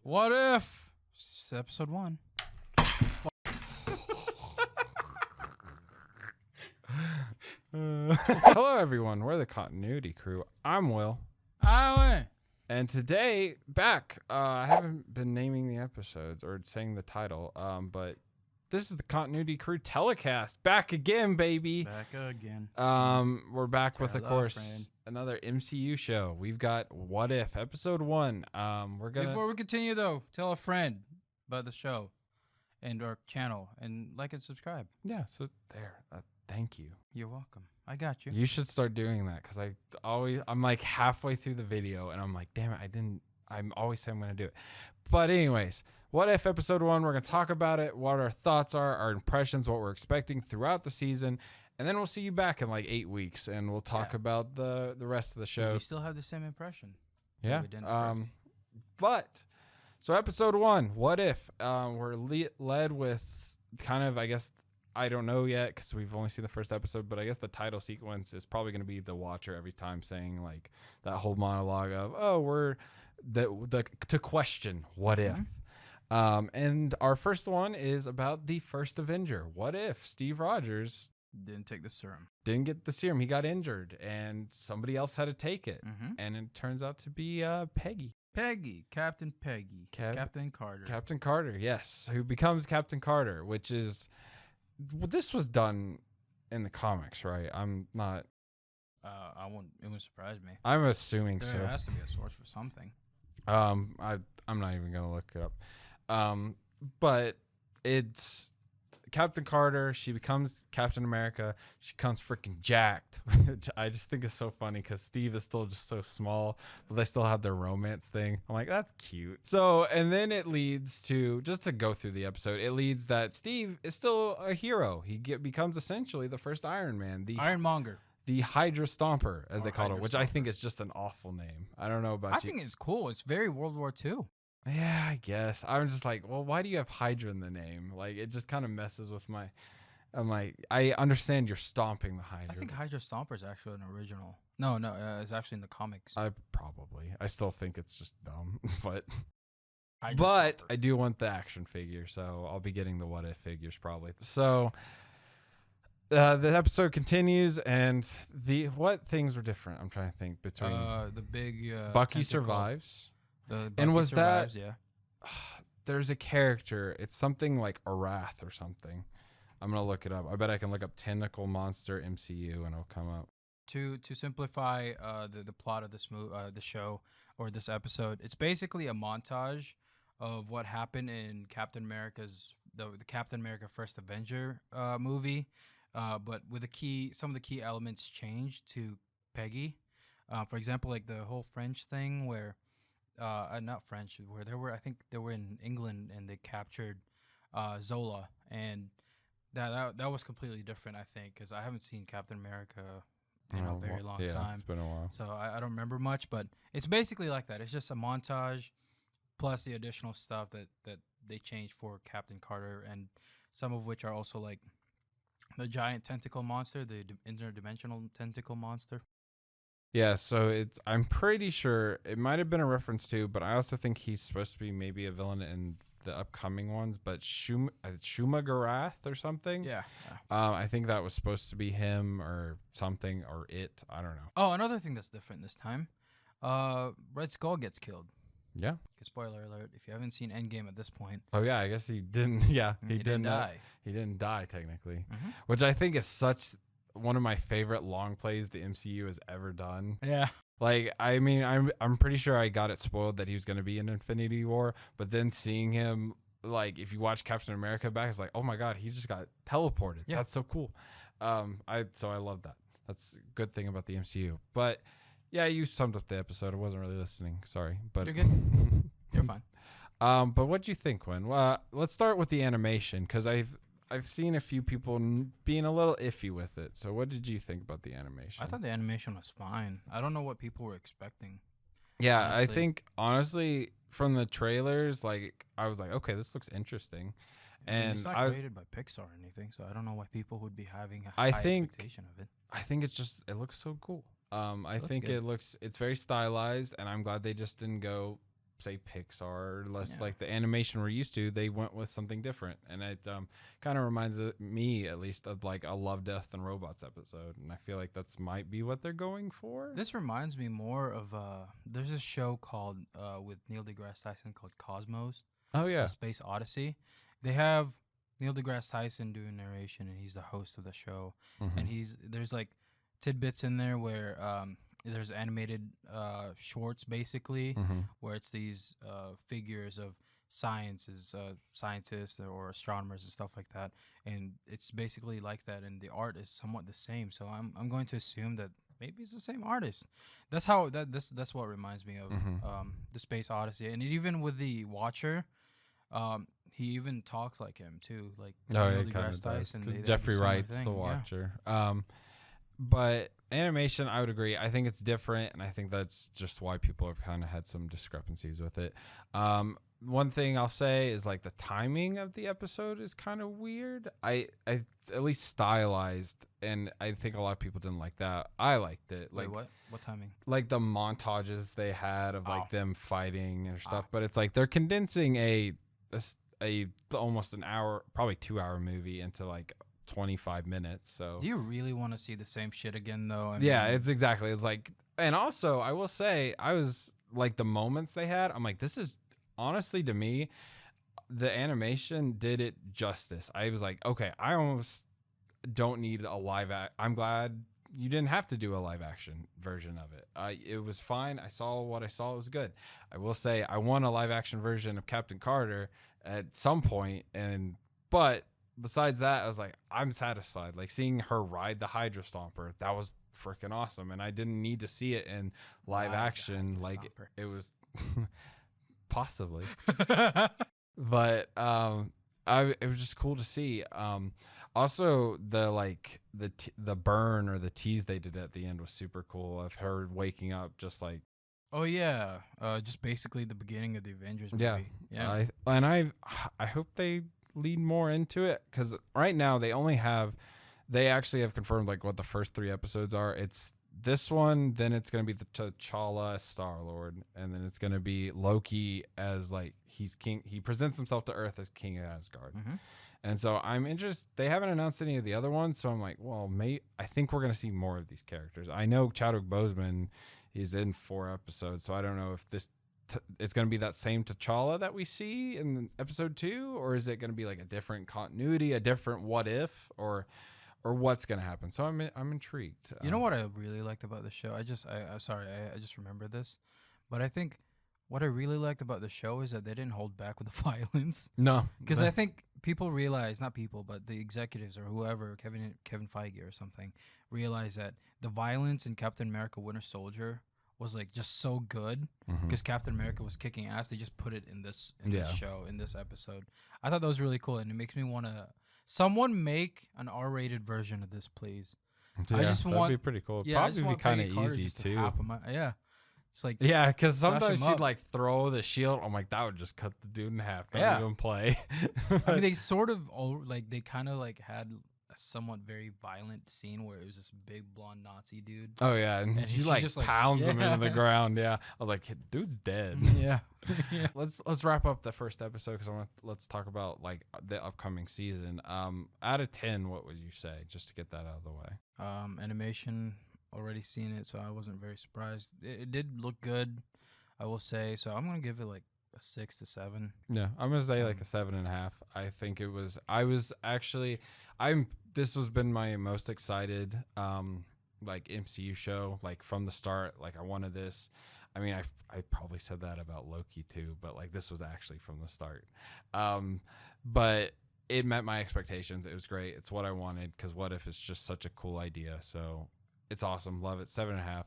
What if? It's episode 1. Hello, everyone. We're the Continuity Crew. I'm Will. Alan. And today, back, I haven't been naming the episodes or saying the title, but this is the Continuity Crew Telecast. Back again, baby. Back again. We're back with, of Hello, course, friend. another MCU show. We've got What If, episode 1. Before we continue, though, tell a friend about the show and our channel and like and subscribe. Yeah, so there. Thank you. You're welcome. I got you. You should start doing that because I'm like halfway through the video and I'm like, damn it, I'm always saying I'm going to do it. But anyways, What If episode 1, we're going to talk about it, what our thoughts are, our impressions, what we're expecting throughout the season. And then we'll see you back in like 8 weeks and we'll talk about the rest of the show. We still have the same impression. Yeah. We didn't So episode 1, What If? We're led with kind of, I guess, I don't know yet because we've only seen the first episode, but I guess the title sequence is probably going to be the Watcher every time saying like that whole monologue of, oh, we're to question what if. And our first one is about the first Avenger. What if Steve Rogers Didn't take the serum. didn't get the serum? He got injured and somebody else had to take it. And it turns out to be Peggy. Captain Peggy. Captain Carter. Captain Carter, yes, who becomes Captain Carter, which is, well, this was done in the comics, right? I'm not. It wouldn't surprise me. I'm assuming There so. has to be a source for something. I'm not even gonna look it up. But it's Captain Carter. She becomes Captain America. She becomes freaking jacked, which I just think is so funny because Steve is still just so small, but they still have their romance thing. I'm like, that's cute. So, and then it leads to, just to go through the episode, it leads that Steve is still a hero. He becomes essentially the first Iron Man, the Ironmonger. the Hydra Stomper, as Or they call it, Hydra which I Stomper. think is just an awful name. I don't know about I you. think it's cool. It's very World War II. Yeah, I guess. I'm just like, well, why do you have Hydra in the name? Like, it just kind of messes with my. I'm like, I understand you're stomping the Hydra. I think but Hydra Stomper is actually an original. No, it's actually in the comics. I still think it's just dumb, but Hydra but Stomper. I do want the action figure, so I'll be getting the What If figures probably. So the episode continues, and what things were different? I'm trying to think between the big Bucky tentacle. survives. The And Bucky was that- survives, yeah. There's a character. It's something like Arath or something. I'm gonna look it up. I bet I can look up Tentacle Monster MCU and it'll come up. To simplify the plot of this the show or this episode, it's basically a montage of what happened in Captain America's the Captain America First Avenger movie, but with some of the key elements changed to Peggy. For example, like the whole French thing where not French, where I think they were in England and they captured Zola, and that was completely different, I think, because I haven't seen Captain America in a very long time. It's been a while. So I don't remember much, but it's basically like that. It's just a montage plus the additional stuff that they changed for Captain Carter, and some of which are also like the giant tentacle monster, the interdimensional tentacle monster. Yeah, so I'm pretty sure it might have been a reference to, but I also think he's supposed to be maybe a villain in the upcoming ones, but Shumagarath or something. Yeah. I think that was supposed to be him or something, or it. I don't know. Oh, another thing that's different this time. Red Skull gets killed. Yeah. Spoiler alert, if you haven't seen Endgame at this point. Oh yeah, I guess he didn't. Yeah, He didn't die. He didn't die technically, Mhm. which I think is such one of my favorite long plays the MCU has ever done. Yeah. Like, I mean, I'm pretty sure I got it spoiled that he was going to be in Infinity War, but then seeing him, like, if you watch Captain America back, it's like, oh my god, he just got teleported. Yeah. That's so cool. I love that. That's a good thing about the MCU. But yeah, you summed up the episode. I wasn't really listening. Sorry, but You're good. You're fine. But what do you think, Quinn? Well, let's start with the animation because I've seen a few people being a little iffy with it. So what did you think about the animation? I thought the animation was fine. I don't know what people were expecting. Yeah, I honestly. think honestly from the trailers, like I was like, okay, this looks interesting. I mean, And it's not I was, created by Pixar or anything, so I don't know why people would be having a I high think- expectation of it. I think it looks so cool. I Looks think good. it's very stylized, and I'm glad they just didn't go say Pixar or less Yeah. like the animation we're used to. They went with something different, and it kind of reminds me at least of like a Love, Death, and Robots episode, and I feel like that's might be what they're going for. This reminds me more of there's a show called with Neil deGrasse Tyson called Cosmos, Oh yeah. A Space Odyssey. They have Neil deGrasse Tyson doing narration, and he's the host of the show. And there's like tidbits in there where there's animated shorts basically, where it's these figures of scientists or astronomers and stuff like that, and it's basically like that, and the art is somewhat the same. So I'm going to assume that maybe it's the same artist. That's how that's what reminds me of the Space Odyssey, and even with the Watcher. He even talks like him too, like Oh, Neil it kind deGrasse of does. Tyson. 'Cause They have Jeffrey similar Wright's thing, the yeah. Watcher. But animation, I would agree. I think it's different, and I think that's just why people have kind of had some discrepancies with it. One thing I'll say is like the timing of the episode is kind of weird. I at least stylized, and I think a lot of people didn't like that. I liked it. Wait, Like what timing? like the montages they had of like Oh. them fighting and stuff, but it's like they're condensing a almost an hour, probably 2 hour movie into like 25 minutes. So Do you really want to see the same shit again, though? I yeah, mean, it's like, and also I will say, I was like, the moments they had, I'm like, this is honestly, to me, the animation did it justice. I was like, okay, I almost don't need a I'm glad you didn't have to do a live action version of it. It was fine. I saw what I saw. It was good. I will say I want a live action version of Captain Carter at some point, but besides that, I was like, I'm satisfied. Like seeing her ride the Hydra Stomper, that was freaking awesome, and I didn't need to see it in live Ride the action. Hydra Like Stomper. it was possibly, but it was just cool to see. Also the burn or the tease they did at the end was super cool, of her waking up just like, Oh yeah, just basically the beginning of the Avengers movie. yeah. I hope they lead more into it, because right now they actually have confirmed like what the first 3 episodes are. It's this one, then it's gonna be the T'Challa as Star-Lord, and then it's gonna be Loki as like he's king. He presents himself to Earth as King of Asgard. And so I'm interested. They haven't announced any of the other ones, so I'm like, well, I think we're gonna see more of these characters. I know Chadwick Boseman is in 4 episodes, so I don't know if it's gonna be that same T'Challa that we see in episode 2, or is it gonna be like a different continuity, a different what if, or what's gonna happen? So I'm intrigued. You know what I really liked about the show? I'm sorry, I just remembered this, but I think what I really liked about the show is that they didn't hold back with the violence. No, Because I think people realize, not people, but the executives or whoever, Kevin Feige or something, realized that the violence in Captain America Winter Soldier was like just so good, because Captain America was kicking ass. They just put it in this show, in this episode. I thought that was really cool, and it makes me want to. Someone make an R-rated version of this, please. Yeah, I just that'd want. be pretty cool. Yeah, I Probably just be want kind Peggy of Carter easy just to too. yeah. It's like Yeah, because slash sometimes 'em she'd up. like throw the shield. I'm like, that would just cut the dude in half. Don't Yeah. even play. I mean, they sort of they kind of like had a somewhat very violent scene where it was this big blonde Nazi dude. Oh yeah, and And she she like just, like, pounds him into the yeah. ground. Yeah, I was like, dude's dead. Yeah. Yeah. Let's wrap up the first episode, because let's talk about like the upcoming season. Out of 10, what would you say, just to get that out of the way? Animation, already seen it, so I wasn't very surprised. It did look good, I will say. So I'm gonna give it like a 6 to 7. Yeah, I'm gonna say like a 7.5. I think it was. This has been my most excited like MCU show, like from the start. Like I wanted this. I mean, I probably said that about Loki too, but like this was actually from the start. But it met my expectations. It was great. It's what I wanted, because What If is just such a cool idea. So it's awesome. Love it. 7.5.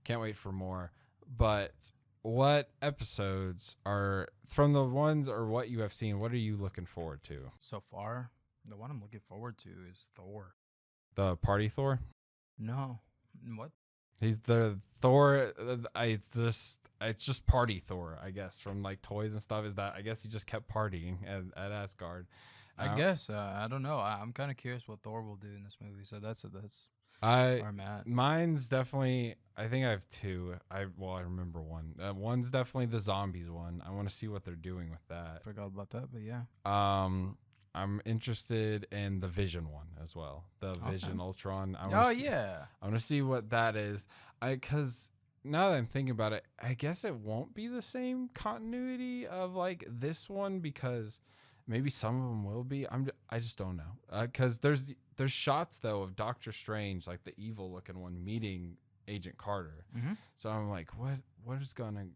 Can't wait for more. But what episodes are from the ones or what you have seen? What are you looking forward to? So far, the one I'm looking forward to is Thor. The Party Thor? No, what? He's the Thor. It's just Party Thor, I guess, from like toys and stuff. Is that, I guess he just kept partying at Asgard. I guess I don't know. I'm kind of curious what Thor will do in this movie. So that's Or Matt. Mine's definitely. I think I have two. I remember one. One's definitely the zombies one. I want to see what they're doing with that. Forgot about that, but yeah. I'm interested in the Vision one as well. The Vision Ultron. I want to see what that is. Because now that I'm thinking about it, I guess it won't be the same continuity of like this one because maybe some of them will be. I just don't know. Because there's shots though of Doctor Strange, like the evil looking one, meeting Agent Carter. So I'm like, what is gonna?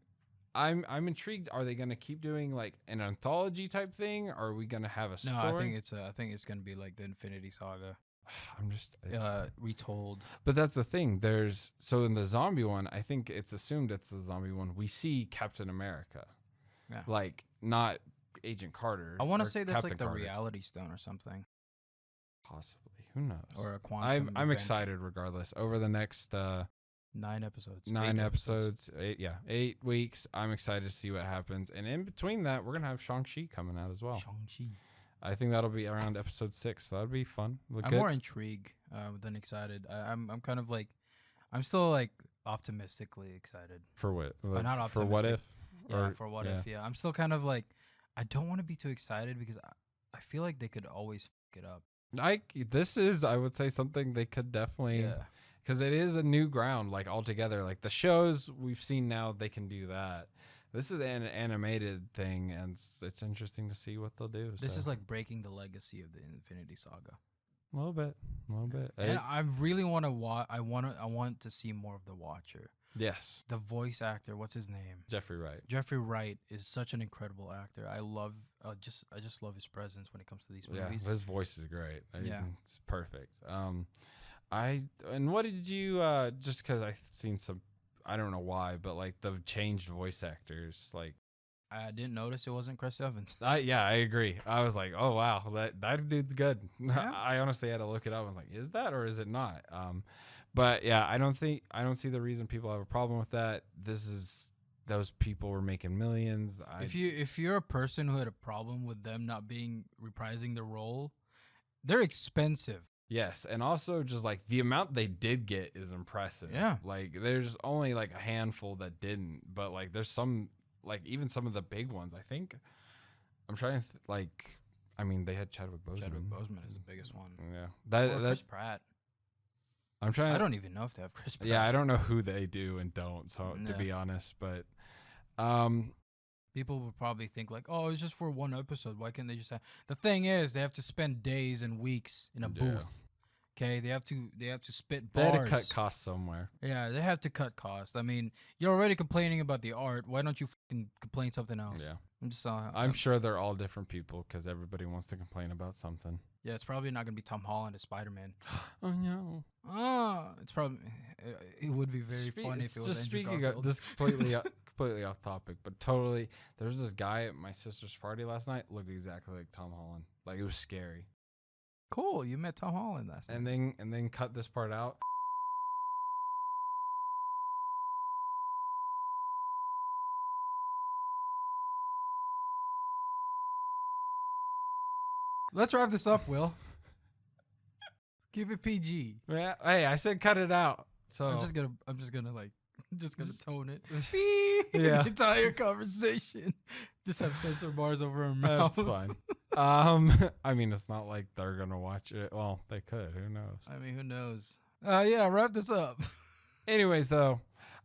I'm intrigued. Are they gonna keep doing like an anthology type thing? Or are we gonna have a story? No, I think it's gonna be like the Infinity Saga. I'm just retold. But that's the thing. So in the zombie one, I think it's assumed it's the zombie one. We see Captain America, like not Agent Carter. I want to say that's Captain like the Carter. Reality Stone or something, Possibly. Who knows? or a quantum. I'm event. excited regardless. Over the next 9 episodes. 9 episodes, 8 weeks. I'm excited to see what happens. And in between that, we're gonna have Shang-Chi coming out as well. Shang-Chi. I think that'll be around episode 6. So that'll be fun. I'm more intrigued than excited. I'm kind of like, I'm still like optimistically excited. For what? Not optimistic. For what if? Yeah, for what if? Yeah, I'm still kind of like, I don't want to be too excited because I feel like they could always fuck it up. This is, I would say, something they could definitely. Yeah. Because it is a new ground, like altogether. Like the shows we've seen now, they can do that. This is an animated thing, and it's interesting to see what they'll do. This is like breaking the legacy of the Infinity Saga. A little bit. And I really want to I want to see more of the Watcher. Yes. The voice actor, what's his name? Jeffrey Wright. Jeffrey Wright is such an incredible actor. I just love his presence when it comes to these movies. Yeah, his voice is great. It's perfect. And what did you just because I've seen some, I don't know why, but like the changed voice actors, like I didn't notice it wasn't Chris Evans. I agree. I was like, oh wow, that dude's good. Yeah. I honestly had to look it up. I was like, is that or is it not? But yeah, I don't see the reason people have a problem with that. Those people were making millions. If you're a person who had a problem with them not being reprising the role, they're expensive. Yes, and also just like the amount they did get is impressive. Yeah. Like there's only like a handful that didn't, but like there's some, like even some of the big ones. I think I'm trying to I mean they had Chadwick Boseman. Chadwick Boseman is the biggest one. Yeah. Or Chris Pratt. I'm trying. I don't even know if they have Chris Pratt. Yeah, I don't know who they do and don't. So to be honest, but people would probably think like, oh, it's just for one episode. Why can't they just have? The thing is, they have to spend days and weeks in a booth. Okay, they have to spit bars. They had to cut costs somewhere. Yeah, they have to cut costs. I mean, you're already complaining about the art. Why don't you fucking complain something else? Yeah, I'm just. I'm sure they're all different people because everybody wants to complain about something. Yeah, it's probably not gonna be Tom Holland as Spider-Man. Oh no. It's probably. It would be very funny if it was just Andrew speaking Garfield. of this completely off topic, but totally. There was this guy at my sister's party last night. Looked exactly like Tom Holland. Like it was scary. Cool, you met Tom Holland last night. And then cut this part out. Let's wrap this up, Will. Keep it PG. Yeah, hey, I said cut it out. So I'm just gonna tone it. Yeah. The entire conversation. Just have censor bars over our mouth. That's fine. I mean, it's not like they're gonna watch it. Well, they could. Who knows? I mean, who knows? Yeah, wrap this up. Anyways, though,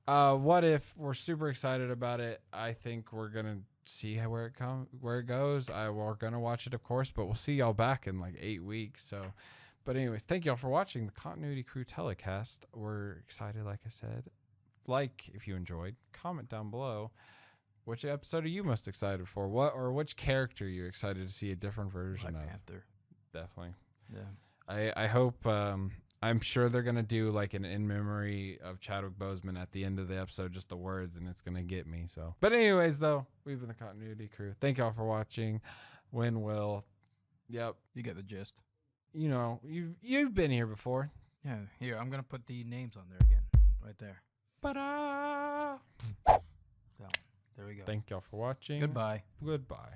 what if we're super excited about it? I think we're gonna see where it goes. We're gonna watch it, of course, but we'll see y'all back in like 8 weeks. So, but anyways, thank y'all for watching the Continuity Crew telecast. We're excited, like I said. Like if you enjoyed, comment down below. Which episode are you most excited for? Which character are you excited to see a different version Black of? Panther. Definitely. Yeah. I hope. I'm sure they're gonna do like an in memory of Chadwick Boseman at the end of the episode, just the words, and it's gonna get me. So, but anyways, though, we've been the Continuity Crew. Thank y'all for watching. Will. Yep. You get the gist. You know, you've been here before. Yeah. Here, I'm gonna put the names on there again, right there. Ta-da! So, there we go. Thank y'all for watching. Goodbye. Goodbye.